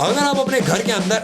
अगर आप अपने घर के अंदर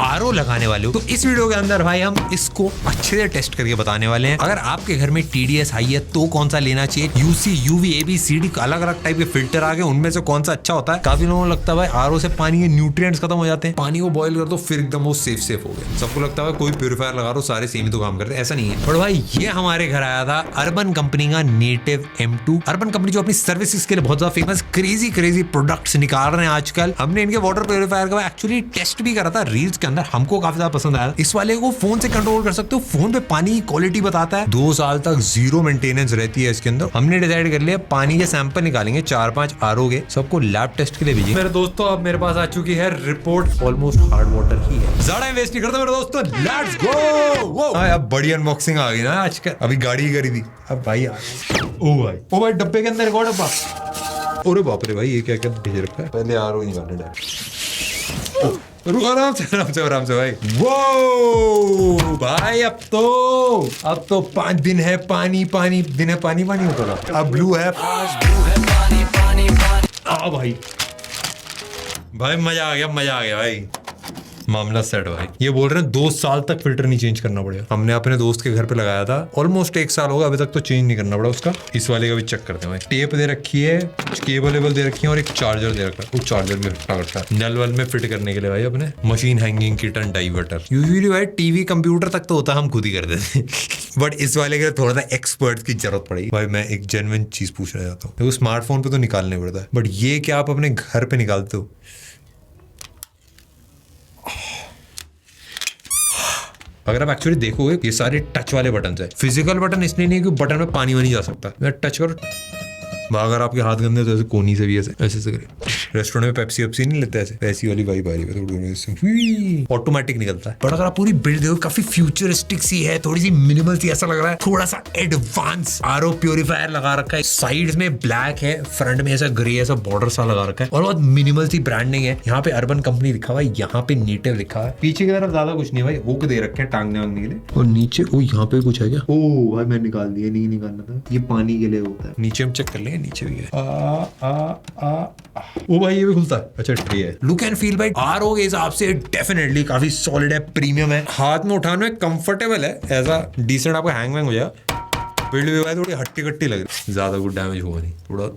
आरओ लगाने वाले हो तो इस वीडियो के अंदर भाई हम इसको अच्छे से टेस्ट करके बताने वाले हैं। अगर आपके घर में टीडीएस हाई है तो कौन सा लेना चाहिए, यूसी यूवी एबीसीडी अलग अलग टाइप के फिल्टर आ गए, उनमें से कौन सा अच्छा होता है। काफी लोगों को लगता है भाई आरओ से पानी के न्यूट्रिएंट्स खत्म हो जाते हैं, पानी को बॉईल कर दो फिर एकदम वो सेफ हो गए। सबको लगता है कोई प्यूरिफायर लगा दो सारे सेम ही तो काम करते हैं, ऐसा नहीं है। पर भाई ये हमारे घर आया था अर्बन कंपनी का नेटिव M2। अर्बन कंपनी जो अपनी सर्विसेज के लिए बहुत ज्यादा फेमस, क्रेजी प्रोडक्ट्स निकाल रहे हैं आजकल। हमने इनके वाटर प्यूरिफायर का एक्चुअली टेस्ट भी करा था रील्स के अंदर, हमको काफी पसंद आया। इस वाले को फोन से कंट्रोल कर सकते हो, फोन पे पानी की क्वालिटी बताता है, 2 साल तक जीरो मेंटेनेंस रहती है इसके अंदर। हमने डिसाइड कर लिया पानी के सैंपल निकालेंगे 4-5 आरओ के, सबको लैब टेस्ट के लिए भेजिए। मेरे दोस्तों अब मेरे पास आ चुकी है रिपोर्ट, ऑलमोस्ट हार्ड वाटर ही है, ज्यादा वेस्ट नहीं करता मेरे दोस्तों, लेट्स गो। अब बड़ी अनबॉक्सिंग आ गई ना आजकल, अभी गाड़ी करी थी अब भाई ओ भाई डब्बे के अंदर रिकॉर्ड डब्बा, अरे बाप रे भाई ये क्या क्या भेज रखा है। पहले आरओ निकालने डायरेक्ट, रुको आराम से भाई। वो भाई अब तो 5 दिन है पानी दिन है पानी होता था, अब ब्लू है भाई मजा आ गया भाई, मामला सेट भाई। ये बोल रहे हैं 2 साल तक फिल्टर नहीं चेंज करना पड़ेगा। हमने अपने दोस्त के घर पे लगाया था, ऑलमोस्ट 1 साल होगा, अभी तक तो चेंज नहीं करना पड़ा उसका। इस वाले का भी चेक करते हैं भाई, टेप दे रखी है, केबल दे रखी है और एक चार्जर दे रखा है। वो चार्जर भी हटा करता है नल वल में फिट करने के लिए भाई, अपने machine hanging kit and diverter. Usually भाई टीवी कंप्यूटर तक तो होता है, हम खुद ही कर देते बट इस वाले के लिए थोड़ा सा एक्सपर्ट की जरूरत पड़ेगी भाई। मैं एक जेन्युइन चीज पूछना चाहता हूँ, देखो स्मार्टफोन पे तो निकालने पड़ता है, बट ये क्या आप अपने घर पे निकालते हो? अगर आप एक्चुअली देखोगे ये सारे टच वाले बटन है, फिजिकल बटन इसलिए नहीं कि बटन में पानी वानी जा सकता है। टच करो, अगर आपके हाथ गंदे तो ऐसे कोनी से भी ऐसे करें। रेस्टोरेंट में पेप्सी वेप्सी नहीं लेते ऐसे, पैसी वाली वाइब आ रही है, ऑटोमेटिक निकलता है। बट अगर आप पूरी बिल्ड देखो काफी फ्यूचरिस्टिक सी है, थोड़ी सी मिनिमल सी, ऐसा लग रहा है थोड़ा सा एडवांस। आरओ प्यूरिफायर लगा रखा है, साइड्स में ब्लैक है, फ्रंट में ऐसा ग्रे ऐसा बॉर्डर सा लगा रखा है और बहुत मिनिमल सी ब्रांडिंग है। यहाँ पे अर्बन कंपनी लिखा हुआ है, यहाँ पे नेटिव लिखा है। पीछे की तरफ ज्यादा कुछ नहीं भाई, हुक दे रखे हैं टांगने वांगने के लिए, और नीचे ओ यहाँ पे कुछ है क्या? ओ भाई मैं निकाल दिया, नहीं निकालना था, ये पानी के लिए होता है। नीचे हम चेक कर लेंगे, नीचे भी है। ओ भाई ये भी खुलता है, अच्छा ट्रे है। लुक एंड फील भाई आरओ के हिसाब से डेफिनेटली काफी सॉलिड है, प्रीमियम है, हाथ में उठाने में कंफर्टेबल है, ऐसा डिसेंट आपका हैंग वैंग हो जाएगा। बिल्ड भी भाई थोड़ी हट्टी कट्टी लग रही, ज्यादा कुछ डैमेज होगा नहीं, थोड़ा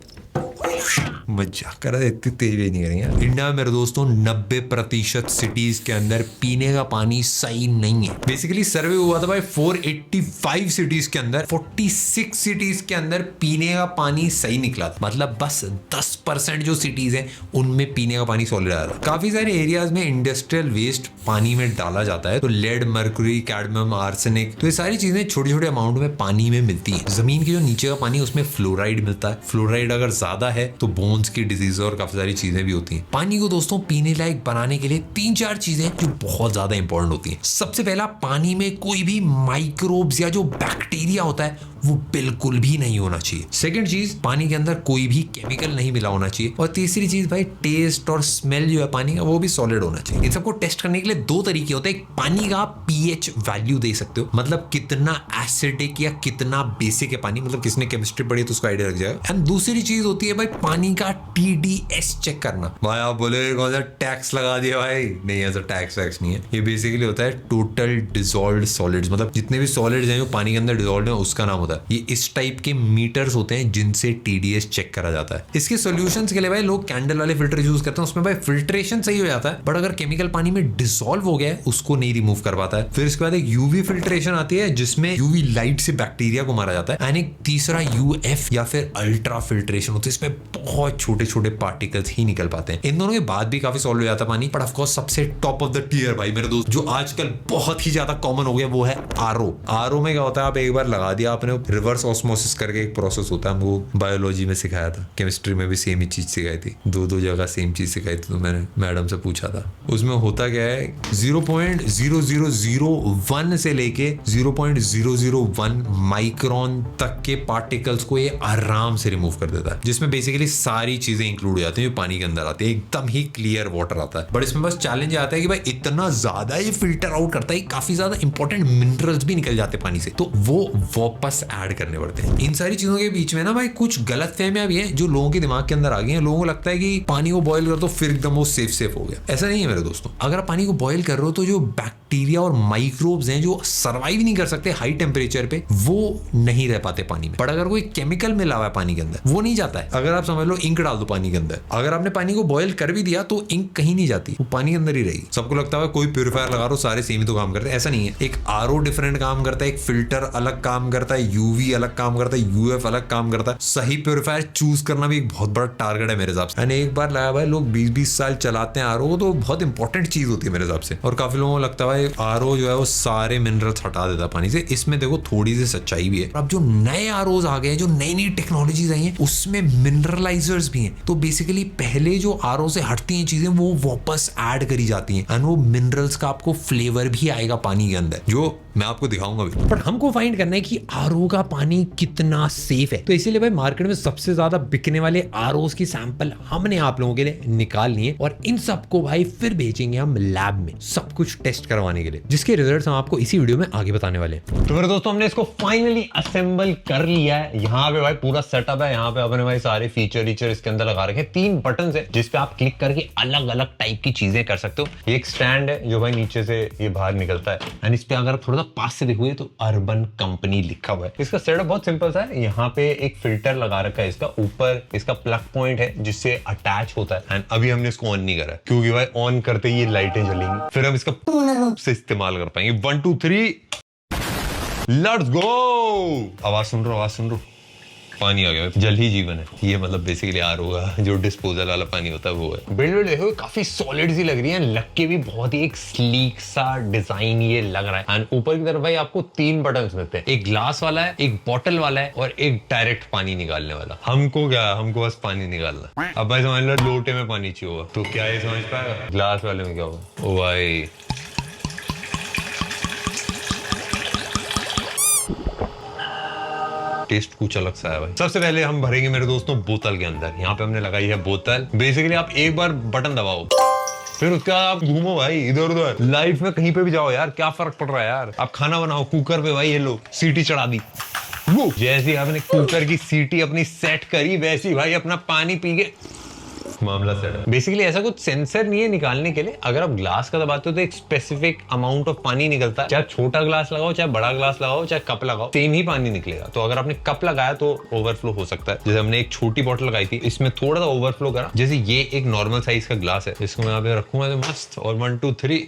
मजाक कर रहा है, इतनी तेज भी नहीं करेंगे। इंडिया में मेरे दोस्तों 90% सिटीज के अंदर पीने का पानी सही नहीं है। बेसिकली सर्वे हुआ था भाई 485 सिटीज के अंदर, 46 सिटीज के अंदर पीने का पानी सही निकला था। मतलब बस 10% जो सिटीज हैं उनमें पीने का पानी सॉलिड आया था। काफी सारे एरियाज में इंडस्ट्रियल वेस्ट पानी में डाला जाता है, तो लेड, मर्क्यूरी, कैडमियम, आर्सेनिक, तो ये सारी चीजें छोटे छोटे अमाउंट में पानी में मिलती है। जमीन के जो नीचे का पानी उसमें फ्लोराइड मिलता है, फ्लोराइड अगर ज्यादा है तो बोन्स की डिजीज और काफी सारी चीजें भी होती हैं। पानी को दोस्तों पीने लायक बनाने के लिए 3-4 चीजें जो बहुत ज्यादा इंपॉर्टेंट होती हैं। सबसे पहला, पानी में कोई भी माइक्रोब्स या जो बैक्टीरिया होता है वो बिल्कुल भी नहीं होना चाहिए। सेकंड चीज, पानी के अंदर कोई भी केमिकल नहीं मिला होना चाहिए। और तीसरी चीज भाई, टेस्ट और स्मेल जो है पानी का वो भी सॉलिड होना चाहिए। इन सबको टेस्ट करने के लिए 2 तरीके होते हैं। एक, पानी का पीएच वैल्यू दे सकते हो, मतलब कितना एसिडिक या कितना बेसिक है पानी, मतलब किसने केमिस्ट्री पढ़ी तो उसका आइडिया लग जाएगा। एंड दूसरी चीज होती है भाई पानी का TDS चेक करना। भाई आप बोले कौन सा टैक्स लगा दिया भाई, नहीं ऐसा टैक्स वैक्स नहीं है। ये बेसिकली होता है टोटल डिसॉल्व्ड सॉलिड्स, मतलब जितने भी सॉलिड्स हैं जो पानी के अंदर डिसॉल्व है उसका नाम होता है। ये इस टाइप के मीटर्स होते हैं जिनसे TDS चेक करा जाता है। इसके सॉल्यूशंस के लिए भाई लोग कैंडल वाले फिल्टर यूज करते हैं, उसमें भाई फिल्ट्रेशन सही हो जाता है, बट अगर केमिकल पानी में डिसॉल्व हो गया है उसको नहीं रिमूव कर पाता है। फिर इसके बाद एक UV फिल्ट्रेशन आती है जिसमें UV लाइट से बैक्टीरिया को मारा जाता है। एंड एक तीसरा UF या फिर अल्ट्रा फिल्ट्रेशन होती है, इसमें बहुत छोटे छोटे पार्टिकल्स ही निकल पाते हैं। इन दोनों के बाद भी काफी सॉल्व हो जाता है पानी, बट ऑफ कोर्स सबसे टॉप ऑफ द टियर भाई मेरे दोस्त जो आजकल बहुत ही ज्यादा कॉमन हो गया वो है आरओ। आरओ में क्या होता है, आप एक बार लगा दिया आपने, रिवर्स ऑस्मोसिस करके एक प्रोसेस होता है, हमको बायोलॉजी में सिखाया था, केमिस्ट्री में भी सेम ही चीज सिखाई थी, 2 जगह सेम चीज सिखाई थी, तो मैंने मैडम से पूछा था। उसमें होता क्या है, 0.0001 से लेके 0.001 माइक्रोन तक के पार्टिकल्स को ये आराम से रिमूव कर देता है, जिसमें बेसिकली सारी चीजें इंक्लूड हो जाती हैं जो पानी के अंदर आती है, एकदम ही क्लियर वाटर आता है। बट इसमें बस चैलेंज आता है कि भाई इतना ज्यादा ये फिल्टर आउट करता है, काफी ज्यादा इंपॉर्टेंट मिनरल्स भी निकल जाते हैं पानी से, तो वो वापस ऐड करने पड़ते हैं। इन सारी चीजों के बीच में ना भाई कुछ गलत फहमियां भी हैं जो लोगों के दिमाग के अंदर आ गई हैं। लोगों को लगता है कि पानी को बॉयल कर दो फिर एकदम वो सेफ हो गया। ऐसा नहीं है मेरे दोस्तों। अगर आप पानी को बॉयल कर रहे हो तो जो बैक्टीरिया और माइक्रोब्स हैं जो सर्वाइव नहीं कर सकते हाई टेम्परेचर पे, वो नहीं रह पाते पानी में। बट अगर कोई केमिकल मिला हुआ है पानी के अंदर, वो नहीं जाता है। अगर आप समझ लो इंक डाल दो पानी के अंदर, अगर आपने पानी को बॉयल कर भी दिया तो इंक कहीं नहीं जाती, वो पानी के अंदर ही रहेगी। सबको लगता है कोई प्यूरिफायर लगा रहा हो सारे सेम ही तो काम करते हैं, ऐसा नहीं है। एक आरओ डिफरेंट काम करता है, एक फिल्टर अलग काम करता है, यूवी अलग काम करता है, यूएफ अलग काम करता है। सही प्यूरिफायर चूज करना भी एक बहुत बड़ा टारगेट है मेरे हिसाब से। एक बार लाया भाई लोग 20-20 साल चलाते हैं आरओ, तो बहुत इंपॉर्टेंट चीज होती है मेरे हिसाब से। और काफी लोगों को लगता है भाई आरओ जो है वो सारे मिनरल्स हटा देता है पानी से। इसमें देखो थोड़ी सी सच्चाई भी है। अब जो नए आरओज आ गए हैं, जो नई नई टेक्नोलॉजीज आई हैं, उसमें मिनरलाइजर्स भी हैं। तो बेसिकली पहले जो आरओ से हटती हैं चीजें वो वापस ऐड करी जाती हैं, एंड वो मिनरल्स का आपको फ्लेवर भी आएगा पानी के अंदर, जो मैं आपको दिखाऊंगा भी। बट हमको फाइंड करना है कि आरओ का पानी कितना सेफ है। तो इसीलिए भाई मार्केट में सबसे ज्यादा बिकने वाले आरओस की सैंपल हमने आप लोगों के लिए निकाल लिए और इन सबको भाई फिर भेजेंगे हम लैब में सब कुछ टेस्ट करवाने के लिए, जिसके रिजल्ट्स हम आपको इसी वीडियो में आगे बताने वाले हैं। तो मेरे दोस्तों हमने इसको फाइनली असेंबल कर लिया है। यहाँ पे भाई पूरा सेटअप है। यहाँ पे अपने भाई सारे फीचर इसके अंदर लगा रखे हैं। 3 बटन है जिसपे आप क्लिक करके अलग अलग टाइप की चीजें कर सकते हो। ये एक स्टैंड है जो भाई नीचे से ये बाहर निकलता है, एंड इस पे अगर थोड़ा सा पास से देखोगे तो अर्बन कंपनी लिखा हुआ है। इसका सेटअप बहुत सिंपल सा है। यहाँ पे एक फिल्टर लगा रखा है, इसका ऊपर इसका प्लग पॉइंट है जिससे अटैच होता है। एंड अभी हमने इसको ऑन नहीं करा क्योंकि भाई ऑन करते ही ये लाइटें जलेंगी, फिर हम इसका पूर्ण रूप से इस्तेमाल कर पाएंगे। 1 2 3 लेट्स गो। आवाज सुन रहे हो? पानी आ गया। जल ही जीवन है ये, मतलब बेसिकली आर होगा जो डिस्पोजल वाला पानी होता है वो है। बिल्ड देखो काफी सॉलिड सी लग रही है, लग के भी बहुत ही एक स्लीक सा डिजाइन ये लग रहा है। एंड ऊपर की तरफ भाई आपको 3 बटन मिलते हैं, एक ग्लास वाला है, एक बॉटल वाला है और एक डायरेक्ट पानी निकालने वाला। हमको बस पानी निकालना। अब भाई समझ लो लोटे में पानी चाहिए होगा तो क्या ये समझ पाएगा ग्लास वाले में क्या होगा। ओ भाई टेस्ट कुछ अलग सा है भाई। सबसे पहले हम भरेंगे मेरे दोस्तों बोतल के अंदर। यहाँ पे हमने लगाई है बोतल। बेसिकली आप एक बार बटन दबाओ फिर उसका आप घूमो भाई इधर उधर। लाइफ में कहीं पे भी जाओ यार, क्या फर्क पड़ रहा है यार। आप खाना बनाओ कुकर पे, भाई ये लो सीटी चढ़ा दी। जैसे आपने कुकर की सीटी अपनी सेट करी वैसे ही भाई अपना पानी पी के मामला सेट है। बेसिकली ऐसा कुछ सेंसर नहीं है निकालने के लिए। अगर आप ग्लास का दबाते हो तो एक स्पेसिफिक अमाउंट ऑफ पानी निकलता है। चाहे छोटा ग्लास लगाओ, चाहे बड़ा ग्लास लगाओ, चाहे कप लगाओ, सेम ही पानी निकलेगा। तो अगर आपने कप लगाया तो ओवरफ्लो हो सकता है। जैसे हमने एक छोटी बोतल लगाई थी, इसमें थोड़ा सा ओवरफ्लो करा। जैसे ये एक नॉर्मल साइज का ग्लास है, इसको मैं यहाँ पे रखूंगा तो मस्त। और 1 2 3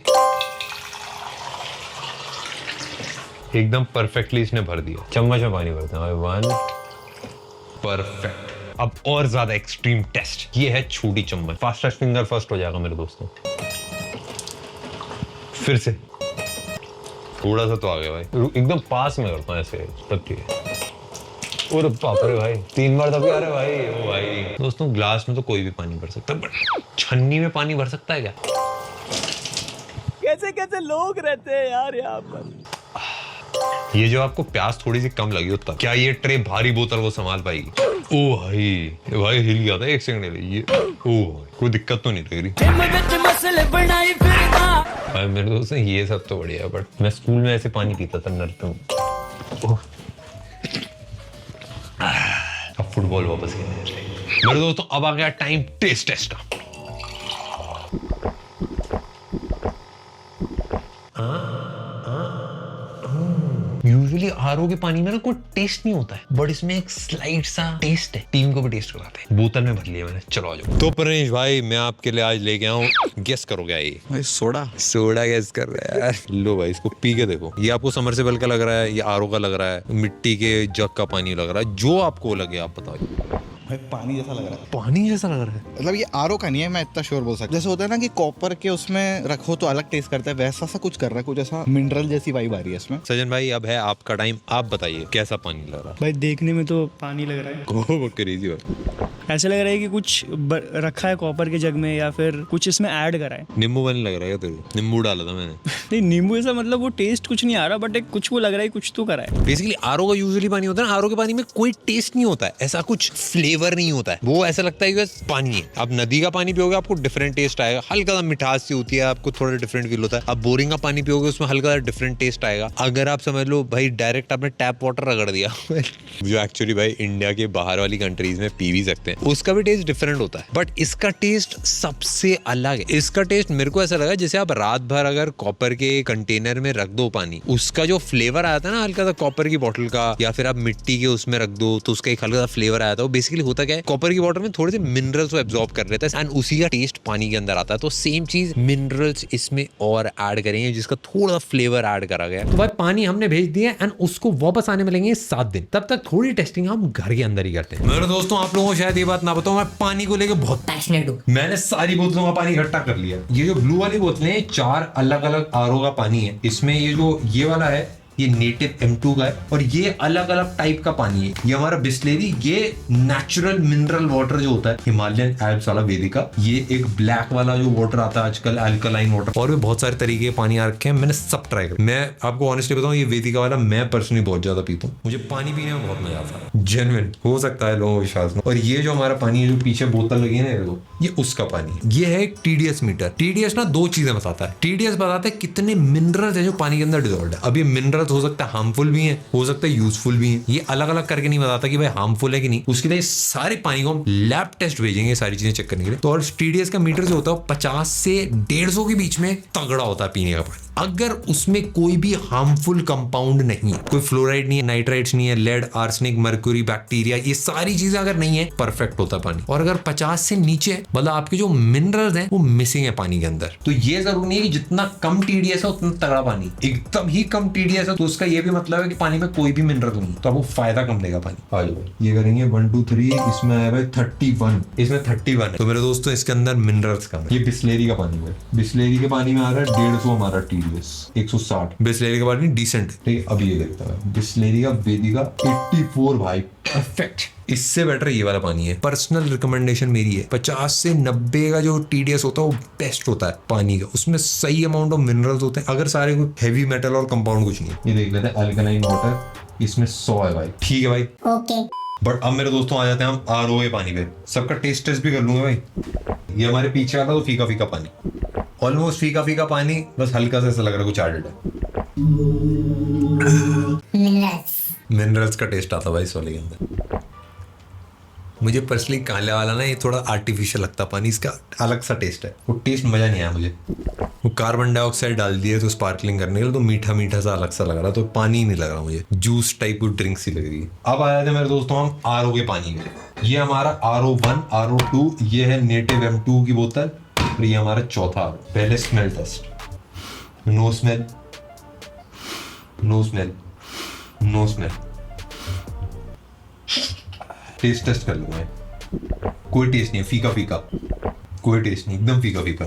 एकदम परफेक्टली इसने भर दिया। चम्मच में पानी भरते हैं 1 परफेक्ट। अब और ज्यादा एक्सट्रीम टेस्ट, ये है छोटी चम्मच। फास्टेस्ट फिंगर फर्स्ट हो जाएगा मेरे दोस्तों। फिर से थोड़ा सा तो आ गया भाई, एकदम पास में करता हूँ ऐसे तब की। और बाप रे भाई 3 बार तब आ रहा है भाई। ओ भाई दोस्तों ग्लास में तो कोई भी पानी भर सकता है, बट छन्नी में पानी भर सकता है क्या? कैसे कैसे लोग रहते हैं यार यहाँ पर। ये जो आपको प्यास थोड़ी सी कम लगी हो तब, क्या ये ट्रे भारी बोतल को संभाल पाएगी? ओ भाई हिल गया था 1 सेकंड लिए। ये ओ कोई दिक्कत तो नहीं लग रही भाई मेरे दोस्त। ये सब तो बढ़िया, बट मैं स्कूल में ऐसे पानी पीता था नलके में। अब फुटबॉल वापस खेलने मेरे दोस्तों। अब आ गया टाइम टेस्ट टेस्ट का। यूजुअली आरओ के पानी में ना कोई टेस्ट नहीं होता है, बट इसमें एक स्लाइट सा टेस्ट है। टीम को भी टेस्ट कराते हैं। बोतल में भर लिया मैंने, चलो आ जाओ। तो प्रणेश भाई मैं आपके लिए आज लेके आऊँ, गेस करो क्या ये भाई सोडा गेस कर रहा है यार। लो भाई इसको पी के देखो। ये आपको समरसेबल का लग रहा है, ये आरओ का लग रहा है, मिट्टी के जग का पानी लग रहा है, जो आपको लगे आप बताओ। भाई पानी जैसा लग रहा है। पानी जैसा लग रहा है मतलब ये आरओ का नहीं है, मैं इतना श्योर बोल सकता। जैसे होता है ना कि कॉपर के उसमें रखो तो अलग टेस्ट करता है, वैसा सा कुछ कर रहा है, कुछ ऐसा मिनरल जैसी वाइब आ रही है इसमें। सजन भाई अब है आपका टाइम, आप बताइए कैसा पानी लग रहा है? भाई देखने में तो पानी लग रहा है। क्रेजी भाई। ऐसा लग रहा है कि कुछ रखा है कॉपर के जग में या फिर कुछ इसमें ऐड करा है। नींबू पानी लग रहा है तेरे को? नींबू डाला था मैंने। नहीं नींबू ऐसा मतलब वो टेस्ट कुछ नहीं आ रहा, बट एक कुछ वो लग रहा है कुछ तो करा है। बेसिकली आरओ का यूजुअली पानी होता है ना, आरओ के पानी में कोई टेस्ट नहीं होता है, ऐसा कुछ फ्लेवर नहीं होता है, वो ऐसा लगता है कि बस पानी है। आप नदी का पानी पियोगे आपको डिफरेंट टेस्ट आएगा, हल्का सा मिठास सी होती है, आपको थोड़ा डिफरेंट फील होता है। आप बोरिंग का पानी पियोगे उसमें हल्का सा डिफरेंट टेस्ट आएगा। अगर आप समझ लो भाई डायरेक्ट आपने टैप वाटर रगड़ दिया जो एक्चुअली भाई इंडिया के बाहर वाली कंट्रीज में पी भी सकते हैं, उसका भी टेस्ट डिफरेंट होता है, बट इसका टेस्ट सबसे अलग है। इसका टेस्ट मेरे को ऐसा लगा जैसे आप रात भर अगर कॉपर के कंटेनर में रख दो पानी, उसका जो फ्लेवर आया था ना हल्का सा कॉपर की बोतल का, या फिर आप मिट्टी के उसमें रख दो तो उसका एक हल्का सा फ्लेवर आया था। वो बेसिकली होता क्या है, कॉपर की बोतल में थोड़े से मिनरल्स को एब्जॉर्ब कर लेता है एंड उसी का टेस्ट पानी के अंदर आता है। तो सेम चीज मिनरल्स इसमें और ऐड करेंगे जिसका थोड़ा फ्लेवर ऐड करा गया। तो भाई पानी हमने भेज दिया एंड उसको वापस आने में लगेंगे 7 दिन। तब तक थोड़ी टेस्टिंग हम घर के अंदर ही करते हैं। मेरे दोस्तों आप लोगों को शायद ये बात ना बताऊं, मैं पानी को लेकर बहुत पैशनेट हूं। मैंने सारी बोतलों का पानी इकट्ठा कर लिया। ये जो ब्लू वाली बोतलें 4 अलग अलग आरओ का पानी है। इसमें ये जो ये वाला है ये नेटिव M2 का है और ये अलग अलग टाइप का पानी है। ये हमारा बिस्लेरी, ये नेचुरल मिनरल वाटर जो होता है हिमालयन एल्प्स वाला वेदिका, ये एक ब्लैक वाला जो वाटर आता है आजकल अल्कलाइन वाटर, और भी बहुत सारे तरीके के पानी आ रखे हैं। मैंने सब ट्राई किया। मैं आपको ऑनेस्टली बताऊं ये वेदिका वाला मैं पर्सनली बहुत ज्यादा पीता हूँ। मुझे पानी पीने में बहुत मजा आता है, जेन्युइन। हो सकता है लोगों को विश्वास में। और ये जो हमारा पानी है जो पीछे बोतल लगी है ना, ये उसका पानी है। ये है एक TDS मीटर। TDS ना 2 चीजें बताता है। TDS बताता है कितने मिनरल्स है जो पानी के अंदर डिसॉल्व है। अब ये मिनरल्स हो सकता है हार्मफुल भी है, हो सकता है यूजफुल भी है। ये अलग अलग करके नहीं बताता कि भाई हार्मफुल है कि नहीं। उसके लिए सारे पानी को हम लैब टेस्ट भेजेंगे सारी चीजें चेक करने के लिए। तो और TDS का मीटर जो होता है 50 से 150 के बीच में तगड़ा होता है पीने का पानी। अगर उसमें कोई भी हार्मफुल कंपाउंड नहीं है, कोई फ्लोराइड नहीं है, नाइट्राइट्स नहीं है, लेड, आर्सेनिक, मर्क्यूरी, बैक्टीरिया, ये सारी चीजें अगर नहीं है, परफेक्ट होता है पानी। और अगर 50 से नीचे मतलब आपके जो मिनरल्स हैं वो मिसिंग है पानी के अंदर, तो ये जरूर नहीं है कि जितना कम TDS है उतना तगड़ा पानी। एकदम ही कम TDS है तो उसका ये भी मतलब है कि पानी में कोई भी मिनरल नहीं, तो आपको फायदा कम देगा पानी। आ जाओ, ये करेंगे 1 2 3, इसमें है भाई 31, इसमें 31 है। तो मेरे दोस्तों इसके अंदर मिनरल्स कम है। ये बिस्लेरी का पानी है, बिस्लेरी के पानी में आ रहा है 150 हमारा TDS, 160। बिस्लेरी का पानी डिसेंट है, ठीक है। अब ये देखता है बिस्लेरी का वेदिका 84 भाई, परफेक्ट। इससे बेटर ये वाला पानी है। पर्सनल रिकमेंडेशन मेरी है, 50 से 90 का जो TDS होता है वो बेस्ट होता है पानी का। उसमें सही अमाउंट ऑफ मिनरल्स होते हैं, अगर सारे हैवी मेटल और कंपाउंड कुछ नहीं है। ये देख लेते हैं अल्कलाइन वाटर, इसमें 100 है भाई, ठीक है भाई, ओके। बट अब मेरे दोस्तों आ जाते हैं हम RO पानी पे। सबका टेस्ट भी कर लूंगा भाई। ये हमारे पीछे वाला तो फीका फीका पानी, ऑलमोस्ट फीका फीका पानी, बस हल्का सा ऐसा लग रहा है कुछ एडेड है। मिनरल्स का टेस्ट आता भाई इस वाले के अंदर। मुझे पर्सनली काला वाला ना ये थोड़ा आर्टिफिशियल लगता पानी, इसका अलग सा टेस्ट है, वो टेस्ट मजा नहीं आया मुझे। वो कार्बन डाइऑक्साइड डाल दिया तो स्पार्कलिंग करने के लिए, तो मीठा मीठा सा अलग सा लग रहा, तो पानी नहीं लग रहा मुझे, जूस टाइप की ड्रिंक सी लग रही है। अब आ जाते हैं मेरे दोस्तों हम RO के पानी में। ये हमारा RO 1, RO 2, ये है नेटिव M2 की बोतल, और ये हमारा चौथा। पहले smell test, no smell, no smell, no smell. Test test कर लूंगा, कोई टेस्ट नहीं है, फीका फीका, कोई टेस्ट नहीं, एकदम फीका फीका।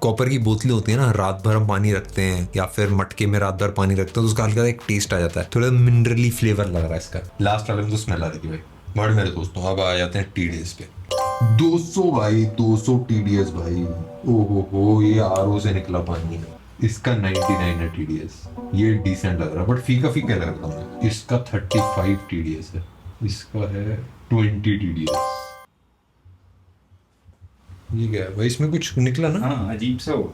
कॉपर की बोतलें होती है ना, रात भर हम पानी रखते हैं या फिर मटके में रात भर पानी रखते हैं, तो उसका हल्का एक टेस्ट आ जाता है, थोड़ा मिनरली फ्लेवर लग रहा है इसका। लास्ट वाले में तो स्मेल आ रही थी भाई। बट मेरे दोस्तों अब आ जाते हैं TDS पे। 200 भाई, 200 TDS भाई, ओहो, ये RO से निकला पानी है। इसका 99 है TDS, ये डिसेंट लग रहा है, बट फीका फीका लग रहा है। इसका 35 TDS है, इसका है 20 TDS। ये क्या है भाई, इसमें कुछ निकला ना? हाँ, अजीब सा हो।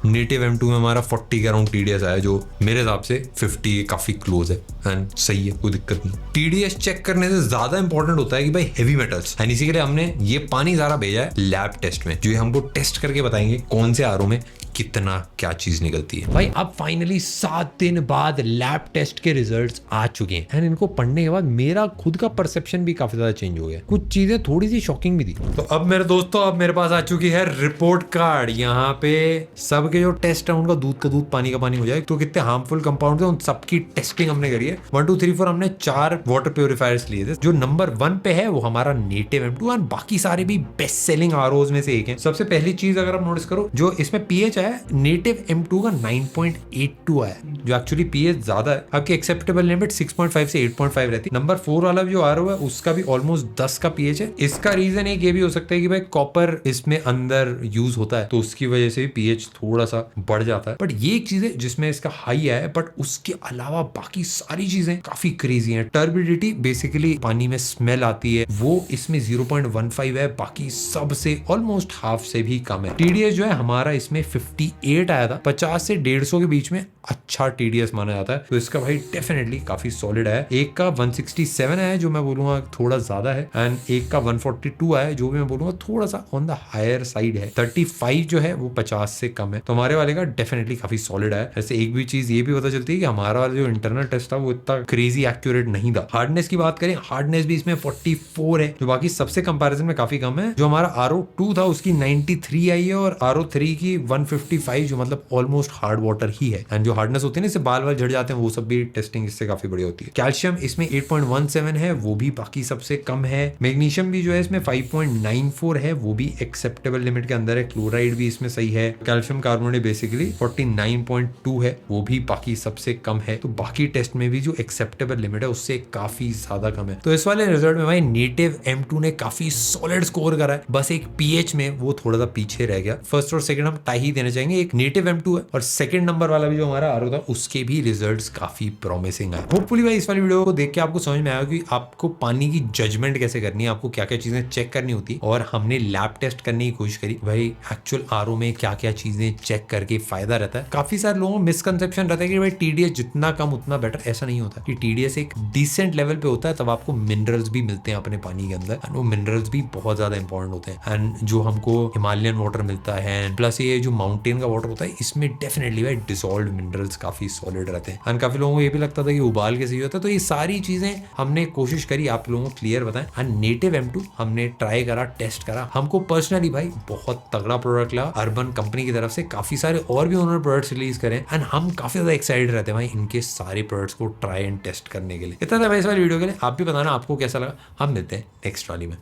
नेटिव M2 में हमारा 40 के अराउंड TDS आया, जो मेरे हिसाब से 50 काफी क्लोज है एंड सही है, कोई दिक्कत नहीं। TDS चेक करने से ज्यादा इंपॉर्टेंट होता है कि भाई हेवी मेटल्स, एंड इसी के लिए हमने ये पानी सारा भेजा है लैब टेस्ट में, जो ये हमको टेस्ट करके बताएंगे कौन से RO में कितना क्या चीज निकलती है। भाई अब फाइनली 7 दिन बाद लैब टेस्ट के रिजल्ट्स आ चुके हैं एंड इनको पढ़ने के बाद मेरा खुद का परसेप्शन भी काफी ज्यादा चेंज हो गया, कुछ चीजें थोड़ी सी शॉकिंग भी थी। तो अब मेरे दोस्तों, अब मेरे पास आ चुकी है रिपोर्ट कार्ड। यहाँ पे सबके जो टेस्ट है उनका दूध का दूध पानी का पानी हो जाए, तो कितने हार्मफुल कंपाउंड थे उन सबकी टेस्टिंग हमने करी है। 1 2 3 4 हमने 4 वाटर प्योरीफायर्स लिए थे। जो नंबर 1 पे है वो हमारा नेटिव M2 एंड बाकी सारे भी बेस्ट सेलिंग ROs में से एक है। सबसे पहली चीज अगर आप नोटिस करो, जो इसमें pH है है नेटिव M2 का 9.82 आया, जो एक्चुअली पीएच ज्यादा है। आपकी एक्सेप्टेबल लिमिट 6.5 से 8.5 रहती है। नंबर 4 वाला जो RO है उसका भी ऑलमोस्ट 10 का पीएच है। इसका रीजन एक ये भी हो सकता है कि भाई कॉपर इसमें अंदर यूज होता है, तो उसकी वजह से भी पीएच थोड़ा सा बढ़ जाता है। बट ये एक चीज है जिसमें इसका हाई है, बट उसके अलावा बाकी सारी चीजें काफी क्रेजी हैं। टर्बिडिटी बेसिकली पानी में स्मेल आती है, वो इसमें 0.15 है, बाकी सब से ऑलमोस्ट हाफ से भी कम है। TDS जो है हमारा इसमें 58 आया था, 50 से 150 के बीच में अच्छा TDS माना जाता है, तो इसका भाई डेफिनेटली काफी सॉलिड है। एक का 167 है जो मैं बोलूंगा थोड़ा ज्यादा है, एंड एक का 142 है जो भी मैं बोलूंगा थोड़ा सा ऑन द हायर साइड है। 35 जो है वो 50 से कम है, तो हमारे वाले का डेफिनेटली काफी सॉलिड है। ऐसे एक भी चीज ये भी पता चलती है कि हमारा वाला जो इंटरनल टेस्ट था वो इतना क्रेजी एक्यूरेट नहीं था। हार्डनेस की बात करें, हार्डनेस भी इसमें 44 है, जो बाकी सबसे कंपैरिजन में काफी कम है। जो हमारा RO2 था उसकी 93 आई है, और RO3 की 155, जो मतलब ऑलमोस्ट हार्ड वाटर ही है। एंड जो हार्डनेस होती है ना, इससे बाल वाल झड़ जाते हैं, वो सब भी टेस्टिंग इससे काफी बड़ी होती है। कैल्शियम इसमें 8.17 है, वो भी बाकी सबसे कम है। मैग्नीशियम भी जो है इसमें 5.94 है, वो भी एक्सेप्टेबल लिमिट के अंदर है। क्लोराइड भी इसमें सही है। कैल्शियम कार्बोनेट बेसिकली 49.2 है, वो भी बाकी सबसे कम है। तो बाकी टेस्ट में भी जो एक्सेप्टेबल लिमिट है उससे काफी ज्यादा कम है। तो इस वाले रिजल्ट में भाई नेटिव M2 ने काफी सॉलिड स्कोर करा है, बस एक पीएच में वो थोड़ा सा पीछे रह गया। फर्स्ट और सेकंड हम टाई ही देना चाहेंगे। एक नेटिव M2 है, और सेकंड नंबर वाला भी जो हमारा RO था उसके भी रिजल्ट्स काफी प्रॉमिसिंग आए। होपफुली भाई इस वाली वीडियो को देख के आपको समझ में आया कि आपको पानी की जजमेंट कैसे करनी है, आपको क्या क्या चीजें चेक करनी होती है, और हमने लैब टेस्ट करने की कोशिश करी भाई एक्चुअल RO में क्या क्या चीजें चेक करके फायदा रहता है। काफी सारे लोगों को मिसकंसेप्शन रहता है कि भाई TDS जितना कम उतना बेटर, ऐसा नहीं होता। कि TDS एक डिसेंट लेवल पे होता है, तब आपको मिनरल्स भी मिलते हैं अपने पानी के अंदर, एंड वो मिनरल्स भी बहुत ज्यादा इंपॉर्टेंट होते हैं। एंड जो हमको हिमालयन वाटर मिलता है प्लस ये जो माउंटेन का वाटर होता है, इसमें डेफिनेटली भाई डिसॉल्व्ड मिनरल्स काफी सॉलिड रहते हैं। एंड काफी लोगों को ये भी लगता था कि उबाल के सही होता है, तो ये सारी चीजें हमने कोशिश करी आप लोगों को क्लियर बताएं। एंड नेटिव M2 हमने ट्राई करा, टेस्ट करा, हमको पर्सनली भाई बहुत तगड़ा प्रोडक्ट लगा। अर्बन कंपनी की तरफ से काफी सारे और भी उन्होंने प्रोडक्ट्स रिलीज करे, एंड हम काफी ज्यादा एक्साइटेड रहते हैं भाई इनके सारे प्रोडक्ट्स को ट्राई एंड टेस्ट करने के लिए। इतना था भाई इस वाली वीडियो के लिए। आप भी बताना आपको कैसा लगा। हम मिलते हैं नेक्स्ट वाली में।